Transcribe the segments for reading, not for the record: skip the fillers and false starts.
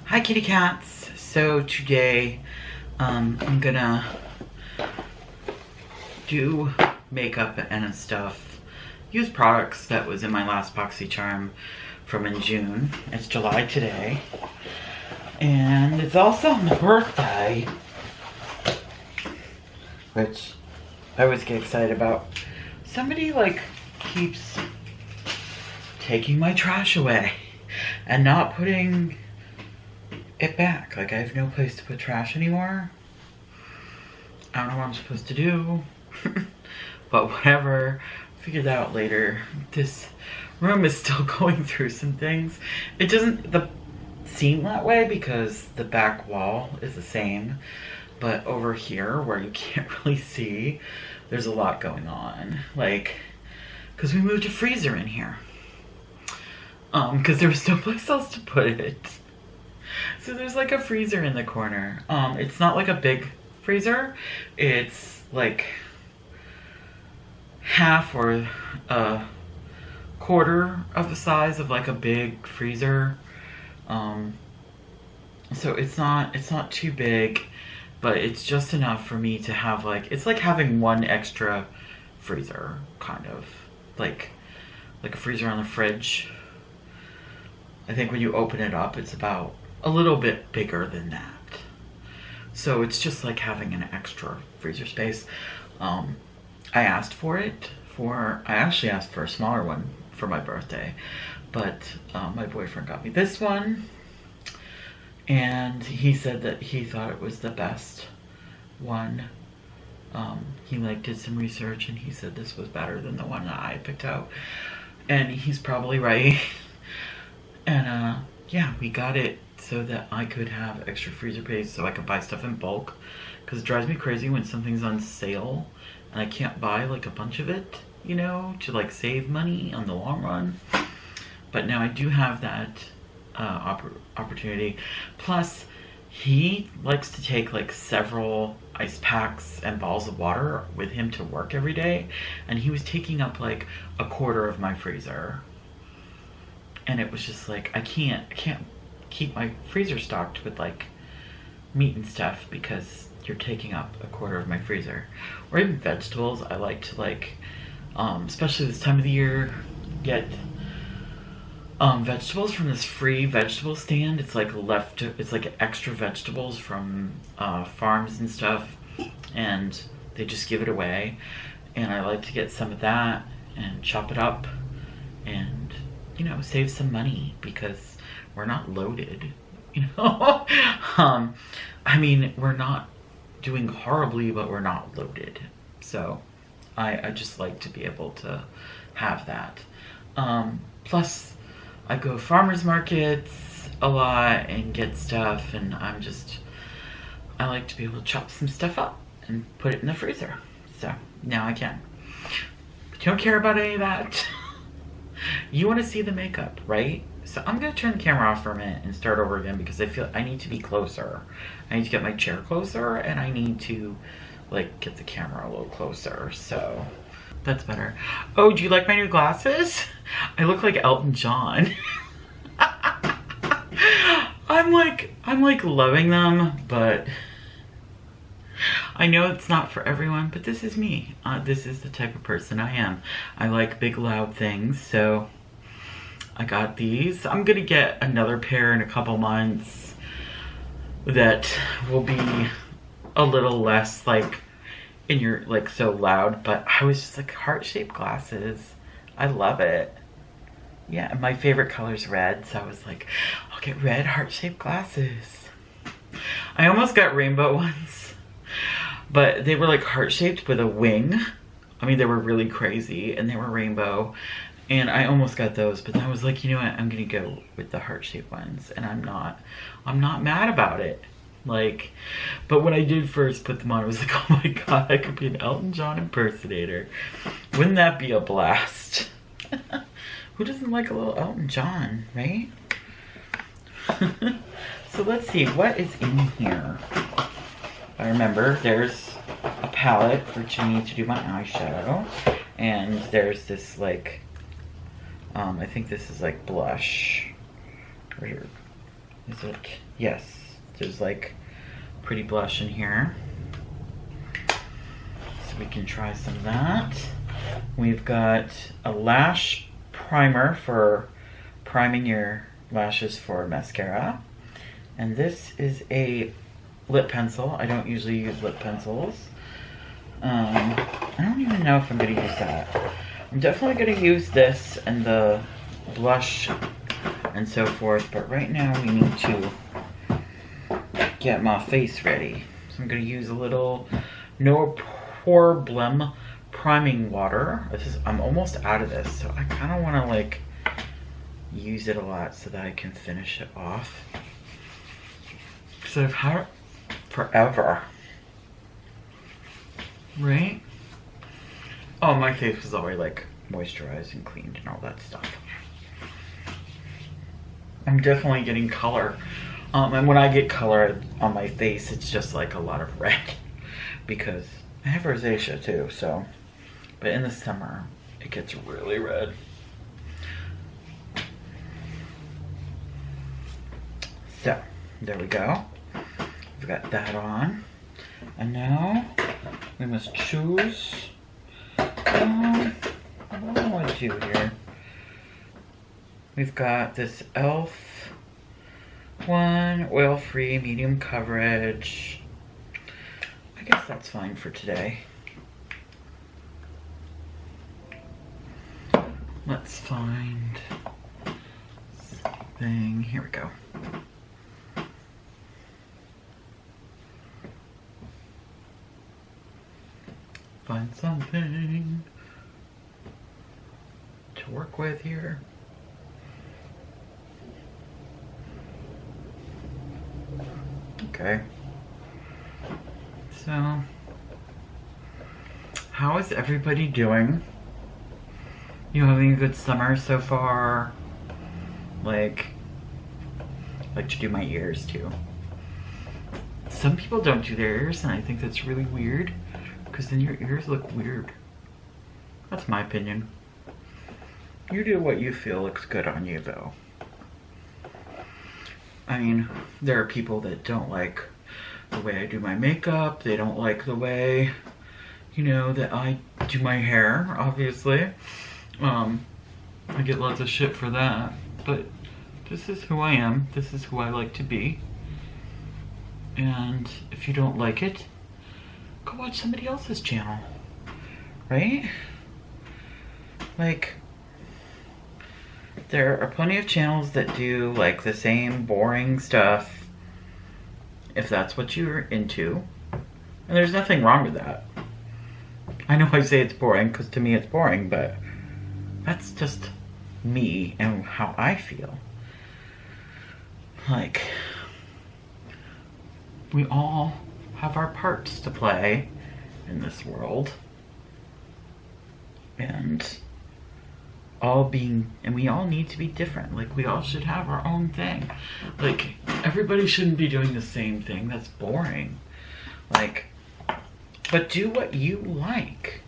Hi kitty cats. So today I'm gonna do makeup and stuff. Use products that was in my last Boxycharm from in June. It's July today. And it's also my birthday, which I always get excited about. Somebody like keeps taking my trash away and not putting it back. Like I have no place to put trash anymore. I don't know what I'm supposed to do. But whatever, figure that out later. This room is still going through some things. It doesn't seem that way because the back wall is the same. But over here where you can't really see, there's a lot going on. Like, because we moved a freezer in here. Because there was no place else to put it. So there's like a freezer in the corner. It's not like a big freezer. It's like half or a quarter of the size of like a big freezer. So it's not too big, but it's just enough for me to have like, it's like having one extra freezer, kind of. Like a freezer on the fridge. I think when you open it up, it's about a little bit bigger than that. So it's just like having an extra freezer space. I asked for it I actually asked for a smaller one for my birthday, but my boyfriend got me this one. And he said that he thought it was the best one. He like did some research and he said this was better than the one that I picked out. And he's probably right. And yeah, we got it so that I could have extra freezer space so I could buy stuff in bulk. Because it drives me crazy when something's on sale and I can't buy like a bunch of it, you know, to like save money on the long run. But now I do have that opportunity. Plus, he likes to take like several ice packs and balls of water with him to work every day. And he was taking up like a quarter of my freezer. And it was just like, I can't keep my freezer stocked with like meat and stuff because you're taking up a quarter of my freezer. Or even vegetables. I like to like, especially this time of the year, get vegetables from this free vegetable stand. It's like extra vegetables from farms and stuff, and they just give it away. And I like to get some of that and chop it up and, you know, save some money because we're not loaded, you know. I mean, we're not doing horribly, but we're not loaded. So I just like to be able to have that. Plus, I go farmers markets a lot and get stuff, and I like to be able to chop some stuff up and put it in the freezer. So now I can. But you don't care about any of that. You want to see the makeup, right? So I'm going to turn the camera off for a minute and start over again because I feel I need to be closer. I need to get my chair closer and I need to like get the camera a little closer. So that's better. Oh, do you like my new glasses? I look like Elton John. I'm like loving them, but I know it's not for everyone, but this is me. This is the type of person I am. I like big loud things, so I got these. I'm gonna get another pair in a couple months that will be a little less like in your like so loud, but I was just like heart-shaped glasses. I love it. Yeah, and my favorite color is red, so I was like, I'll get red heart-shaped glasses. I almost got rainbow ones, but they were like heart-shaped with a wing. I mean, they were really crazy and they were rainbow. And I almost got those, but then I was like, you know what, I'm gonna go with the heart-shaped ones, and I'm not mad about it. Like, but when I did first put them on, I was like, oh my god, I could be an Elton John impersonator. Wouldn't that be a blast? Who doesn't like a little Elton John, right? So let's see, what is in here? I remember there's a palette for Ginny to do my eyeshadow, and there's this like, I think this is like blush, or Is it? Yes. There's like pretty blush in here. So we can try some of that. We've got a lash primer for priming your lashes for mascara. And this is a lip pencil. I don't usually use lip pencils. I don't even know if I'm going to use that. I'm definitely going to use this and the blush and so forth, but right now we need to get my face ready. So I'm going to use a little No Problem priming water. I'm almost out of this, so I kind of want to like use it a lot so that I can finish it off. So I've had it forever. Right? Oh, my face was already like moisturized and cleaned and all that stuff. I'm definitely getting color. And when I get color on my face, it's just like a lot of red because I have rosacea too, so. But in the summer, it gets really red. So, there we go. We've got that on. And now we must choose. What do I want to do here? We've got this e.l.f. one, oil-free, medium coverage. I guess that's fine for today. Let's find something. Here we go. Find something to work with here. Okay. So, how is everybody doing? You having a good summer so far? Like to do my ears too. Some people don't do their ears, and I think that's really weird, because then your ears look weird. That's my opinion. You do what you feel looks good on you, though. I mean, there are people that don't like the way I do my makeup. They don't like the way, you know, that I do my hair, obviously. I get lots of shit for that. But this is who I am. This is who I like to be. And if you don't like it, go watch somebody else's channel. Right? Like, there are plenty of channels that do like the same boring stuff, if that's what you're into. And there's nothing wrong with that. I know I say it's boring because to me it's boring, but that's just me and how I feel. Like, we all have our parts to play in this world. And we all need to be different. Like, we all should have our own thing. Like, everybody shouldn't be doing the same thing. That's boring. Like, but do what you like.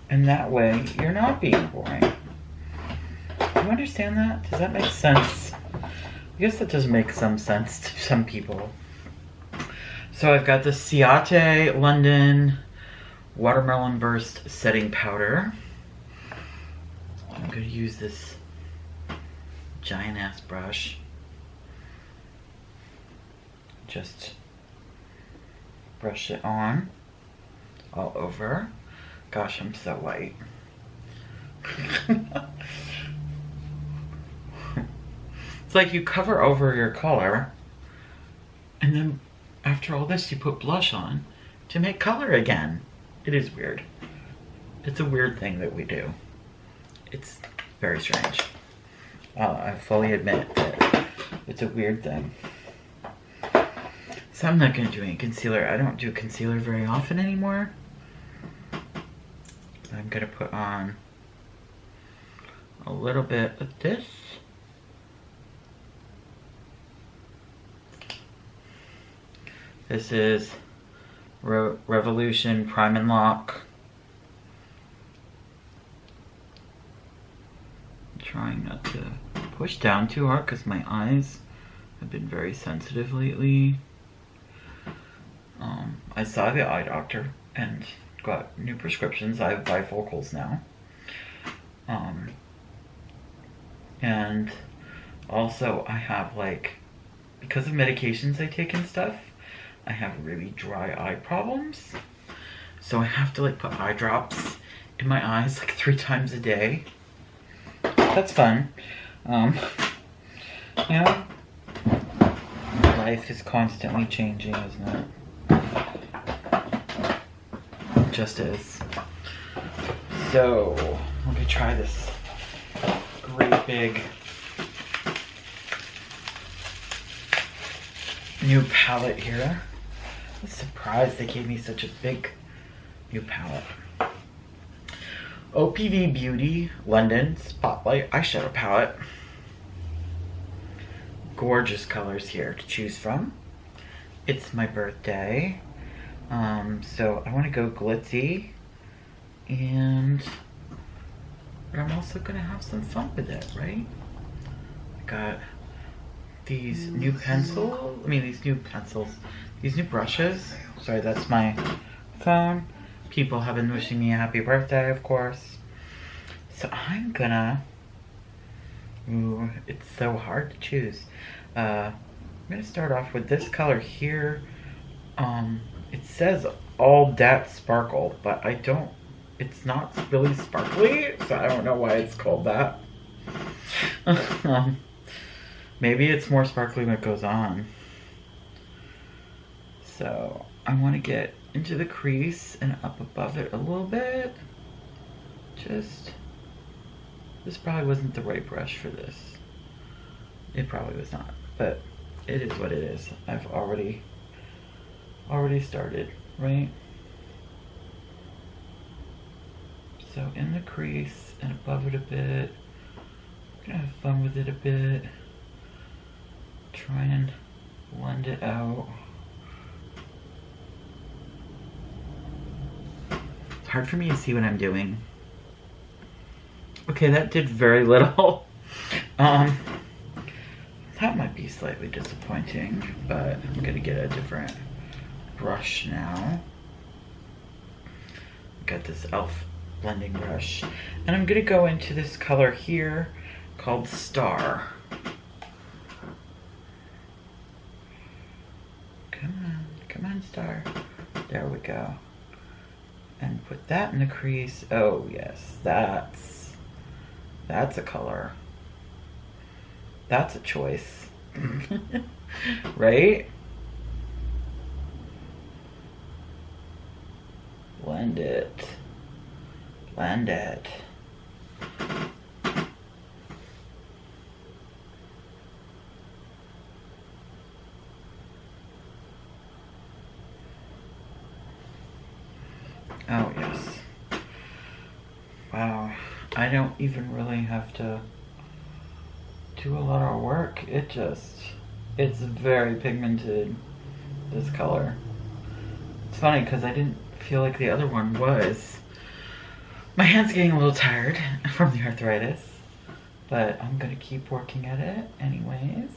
And that way, you're not being boring. Do you understand that? Does that make sense? I guess that does make some sense to some people. So I've got the Ciate London Watermelon Burst Setting Powder. I'm going to use this giant ass brush. Just brush it on all over. Gosh, I'm so white. It's like you cover over your color, and then after all this you put blush on to make color again. It is weird. It's a weird thing that we do. It's very strange. I fully admit that it's a weird thing. So I'm not going to do any concealer. I don't do concealer very often anymore. I'm going to put on a little bit of this. This is Revolution Prime and Lock. I'm trying not to push down too hard because my eyes I've been very sensitive lately. I saw the eye doctor and got new prescriptions. I have bifocals now. And also I have, like, because of medications I take and stuff, I have really dry eye problems. So I have to, like, put eye drops in my eyes like 3 times a day. That's fun. You know, life is constantly changing, isn't it? It just is. So, I'm gonna try this great big new palette here. I'm surprised they gave me such a big new palette. OPV Beauty London Spotlight Eyeshadow Palette. Gorgeous colors here to choose from. It's my birthday, so I want to go glitzy, but I'm also gonna have some fun with it, right? I got these new these new brushes. Sorry, that's my phone. People have been wishing me a happy birthday, of course. So I'm gonna, it's so hard to choose. I'm gonna start off with this color here. It says All Dat Sparkle, but it's not really sparkly, so I don't know why it's called that. Maybe it's more sparkly when it goes on. So I want to get into the crease and up above it a little bit. This probably wasn't the right brush for this. It probably was not, but it is what it is. I've already started, right? So in the crease and above it a bit. I'm gonna have fun with it a bit. Try and blend it out. It's hard for me to see what I'm doing. Okay, that did very little. That might be slightly disappointing, but I'm gonna get a different brush now. Got this e.l.f. blending brush, and I'm gonna go into this color here called Star. Come on, Star. There we go. And put that in the crease. Oh yes, that's a color. That's a choice. Right? Blend it. Blend it. Oh yes. Wow. I don't even really have to do a lot of work. It's very pigmented, this color. It's funny because I didn't feel like the other one was. My hand's getting a little tired from the arthritis, but I'm gonna keep working at it anyways.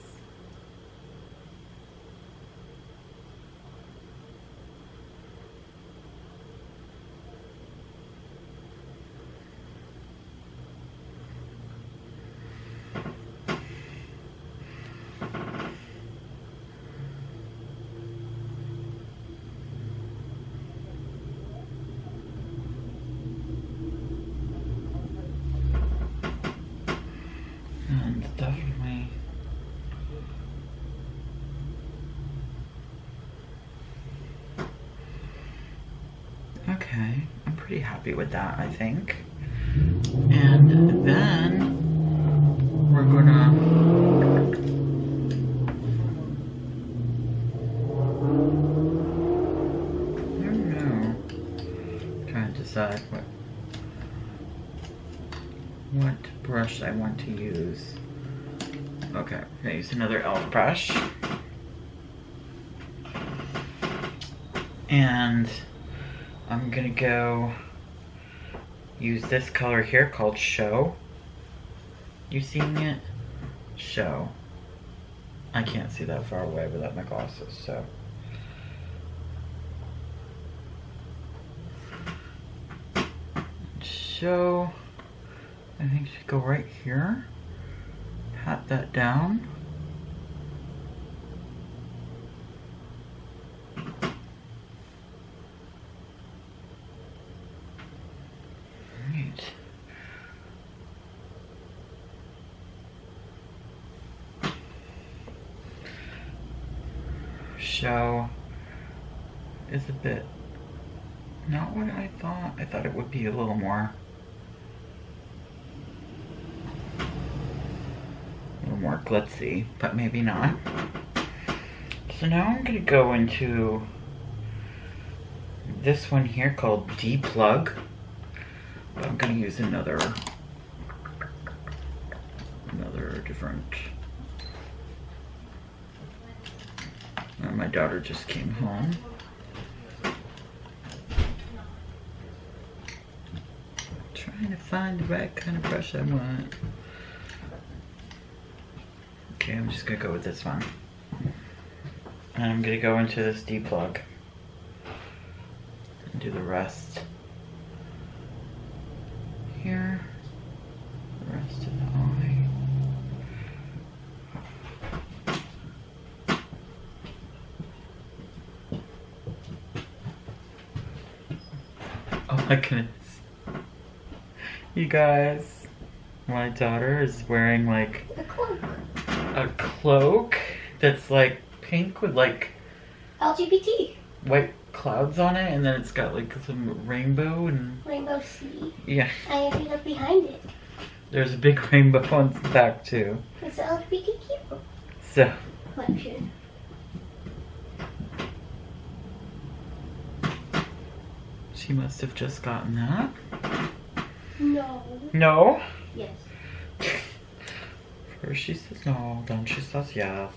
And definitely okay, I'm pretty happy with that, I think. And then we're gonna I don't know. Trying to decide what brush I want to use. Okay, I'm gonna use another e.l.f. brush. And I'm gonna go use this color here called Show. You seeing it? Show. I can't see that far away without my glasses, so. So, I think should go right here. Pat that down. Right. Show is a bit not what I thought. I thought it would be a little more glitzy, but maybe not. So now I'm gonna go into this one here called Deplug. But I'm gonna use another different. My daughter just came home. Trying to find the right kind of brush I want. Okay, I'm just gonna go with this one. And I'm gonna go into this Deplug and do the rest here. The rest of the eye. Oh my goodness. You guys, my daughter is wearing like a cloak that's like pink with like LGBT white clouds on it, and then it's got like some rainbow and rainbow sea. Yeah. And if you look behind it, there's a big rainbow on the back too. it's LGBTQ. So Collection. she must have just gotten that. No. No? Yes. First she says no, then she says yes.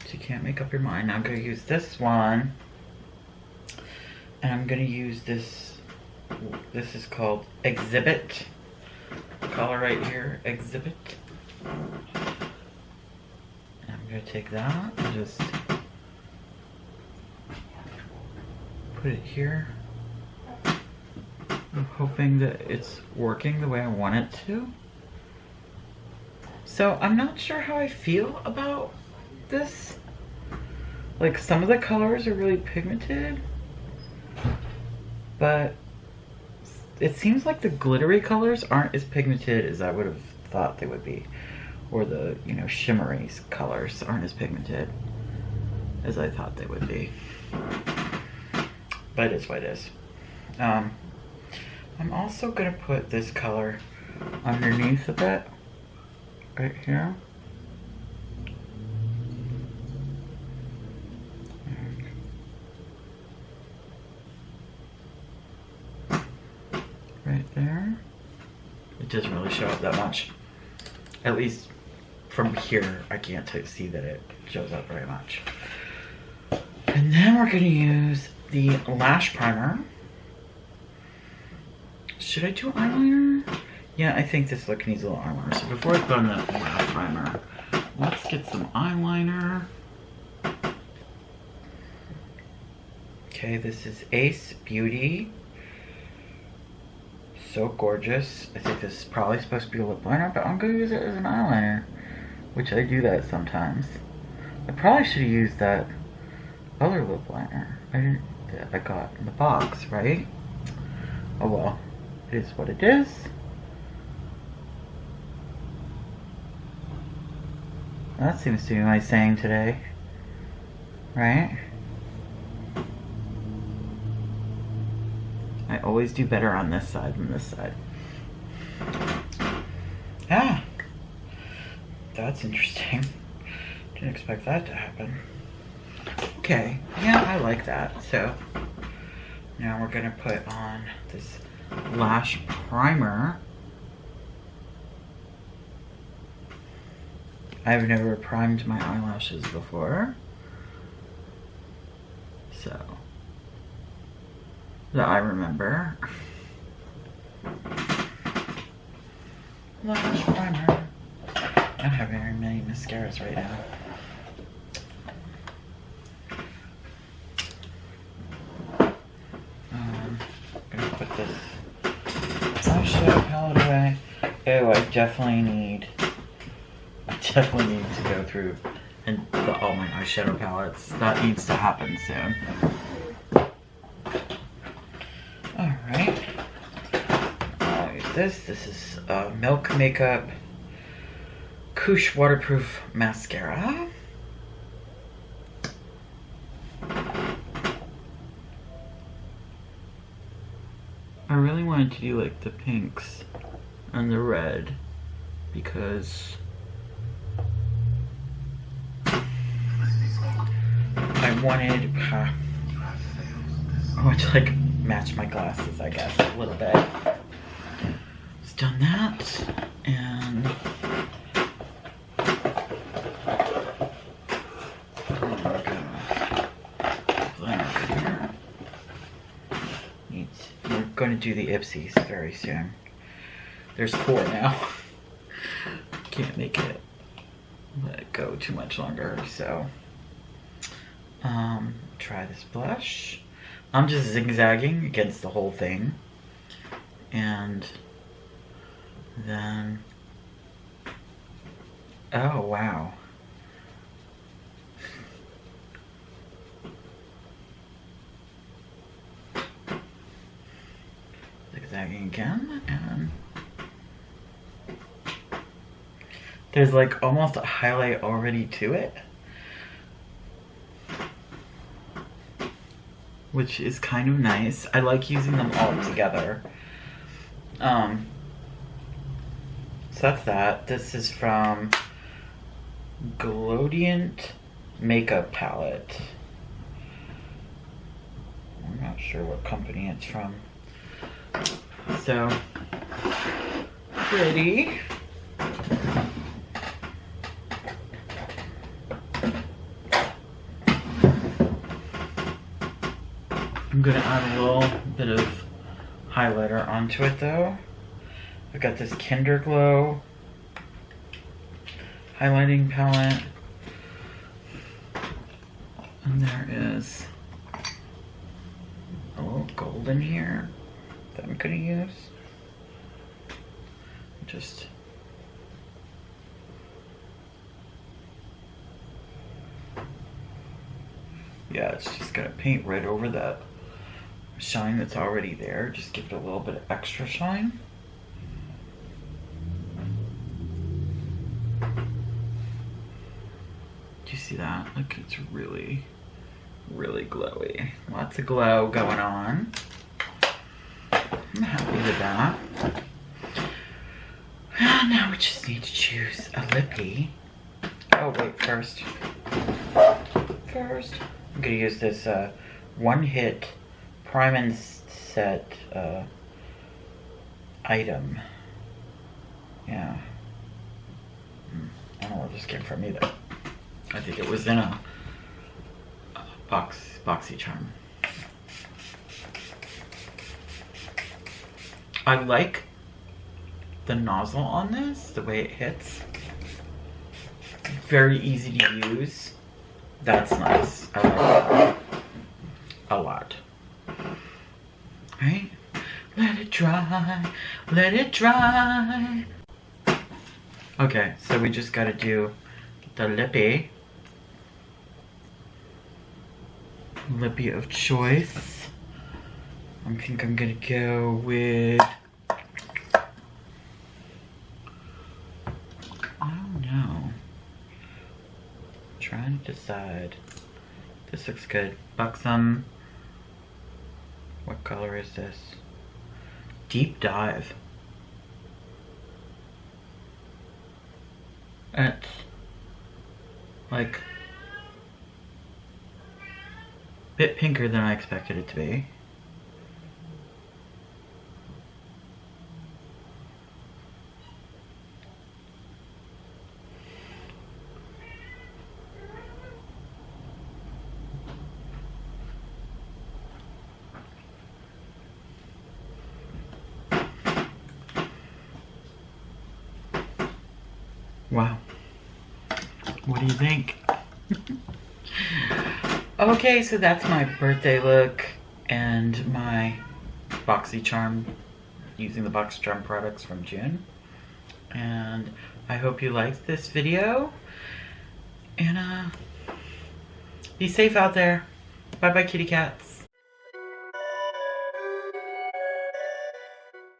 So you can't make up your mind. I'm gonna use this one. And I'm gonna use this. This is called Exhibit. Color right here, Exhibit. And I'm gonna take that and just put it here. I'm hoping that it's working the way I want it to. So I'm not sure how I feel about this. Like some of the colors are really pigmented, but it seems like the glittery colors aren't as pigmented as I would have thought they would be. Or the, you know, shimmery colors aren't as pigmented as I thought they would be. But it is what it is. I'm also gonna put this color underneath of it, right here. Right there. It doesn't really show up that much. At least from here, I can't see that it shows up very much. And then we're gonna use the lash primer. Should I do eyeliner? Yeah, I think this look needs a little eyeliner. So before I put on the lash primer, let's get some eyeliner. Okay, this is Ace Beauty. So gorgeous. I think this is probably supposed to be a lip liner, but I'm gonna use it as an eyeliner, which I do that sometimes. I probably should have used that other lip liner that I got in the box, right? Oh well, it is what it is. That seems to be my saying today, right? I always do better on this side than this side. Ah, that's interesting. Didn't expect that to happen. Okay, yeah, I like that. So now we're gonna put on this lash primer. I've never primed my eyelashes before, so that I remember. Lash primer. I don't have very many mascaras right now. I'm gonna put this eyeshadow palette away. Oh, I definitely need to go through and all my eyeshadow palettes. That needs to happen soon. Alright. I'll use this. This is Milk Makeup Koosh Waterproof Mascara. I really wanted to do like the pinks and the red because I wanted to like match my glasses, I guess, a little bit. Just done that, and we're going to do the Ipsys very soon. There's 4 now. Can't make it let it go too much longer, so try this blush. I'm just zigzagging against the whole thing, and then oh wow, zigzagging again, and there's like almost a highlight already to it, which is kind of nice. I like using them all together. So that's that. This is from Glowdient Makeup Palette. I'm not sure what company it's from. So, pretty. I'm gonna add a little bit of highlighter onto it though. I've got this Kinder Glow highlighting palette. And there is a little gold in here that I'm gonna use. Just yeah, it's just gonna paint right over that shine that's already there. Just give it a little bit of extra shine. Do you see that? Look, it's really, really glowy. Lots of glow going on. I'm happy with that. And now we just need to choose a lippy. Oh wait, first I'm gonna use this One Hit Prime and Set item. Yeah. I don't know where this came from either. I think it was in a Boxycharm. I like the nozzle on this, the way it hits. Very easy to use. That's nice. I like that a lot. Right? Let it dry. Let it dry. Okay, so we just gotta do the lippy. Lippy of choice. I think I'm gonna go with, I don't know. Trying to decide. This looks good. Buxom. What color is this? Deep Dive. It's like a bit pinker than I expected it to be. Wow. What do you think? Okay, so that's my birthday look and my Boxycharm, using the Boxycharm products from June. And I hope you liked this video. And be safe out there. Bye bye, kitty cats.